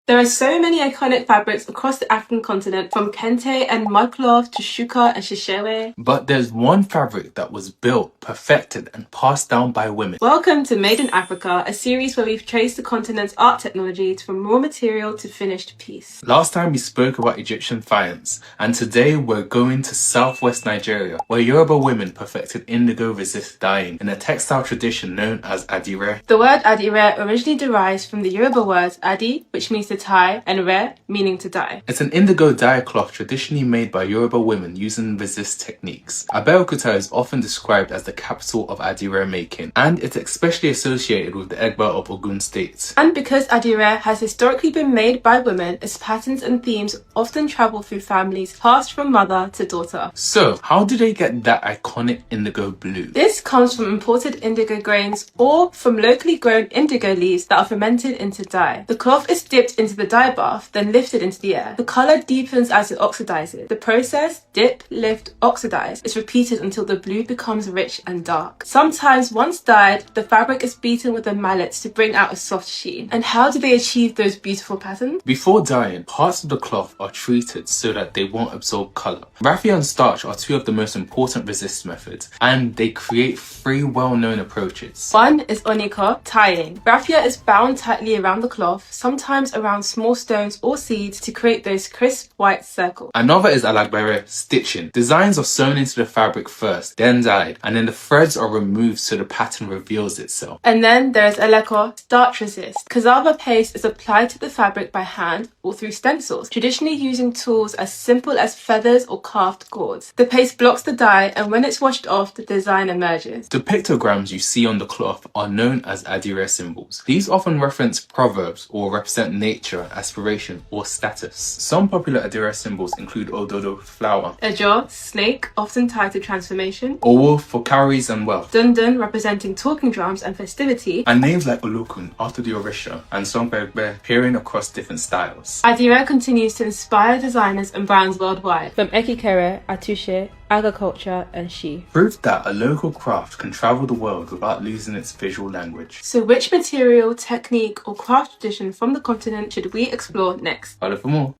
There are so many iconic fabrics across the African continent, from kente and mudcloth to shuka and shishewe. But there's one fabric that was built, perfected, and passed down by women. Welcome to Made in Africa, a series where we've traced the continent's art technology from raw material to finished piece. Last time we spoke about Egyptian faience, and today we're going to southwest Nigeria, where Yoruba women perfected indigo resist dyeing in a textile tradition known as Àdìrẹ. The word Adire originally derives from the Yoruba words adi, which means to tie, and re, meaning to dye. It's an indigo dye cloth traditionally made by Yoruba women using resist techniques. Abeokuta is often described as the capital of Àdìrẹ making, and it's especially associated with the Egba of Ogun State. And because Adire has historically been made by women, its patterns and themes often travel through families passed from mother to daughter. So, how do they get that iconic indigo blue? This comes from imported indigo grains or from locally grown indigo leaves that are fermented into dye. The cloth is dipped into the dye bath, then lifted into the air. The colour deepens as it oxidizes. The process, dip, lift, oxidize, is repeated until the blue becomes rich and dark. Sometimes, once dyed, the fabric is beaten with a mallet to bring out a soft sheen. And how do they achieve those beautiful patterns? Before dyeing, parts of the cloth are treated so that they won't absorb colour. Raffia and starch are two of the most important resist methods, and they create three well-known approaches. One is Oniko, tying. Raffia is bound tightly around the cloth, sometimes around small stones or seeds, to create those crisp white circles. Another is alábẹ, stitching. Designs are sewn into the fabric first, then dyed, and then the threads are removed so the pattern reveals itself. And then there is èlékò, starch resist. Cassava paste is applied to the fabric by hand or through stencils, traditionally using tools as simple as feathers or carved cords. The paste blocks the dye, and when it's washed off, the design emerges. The pictograms you see on the cloth are known as Adire symbols. These often reference proverbs or represent nature, aspiration, or status. Some popular Adire symbols include Ododo, flower, Ejo, snake, often tied to transformation, Owo for cowries and wealth, Dundun, representing talking drums and festivity, and names like Olokun after the Orisha, and Songbe appearing across different styles. Àdìrẹ continues to inspire designers and brands worldwide, from ekikere, atushe, agriculture, and she. Proof that a local craft can travel the world without losing its visual language. So which material, technique, or craft tradition from the continent should we explore next? Follow for more.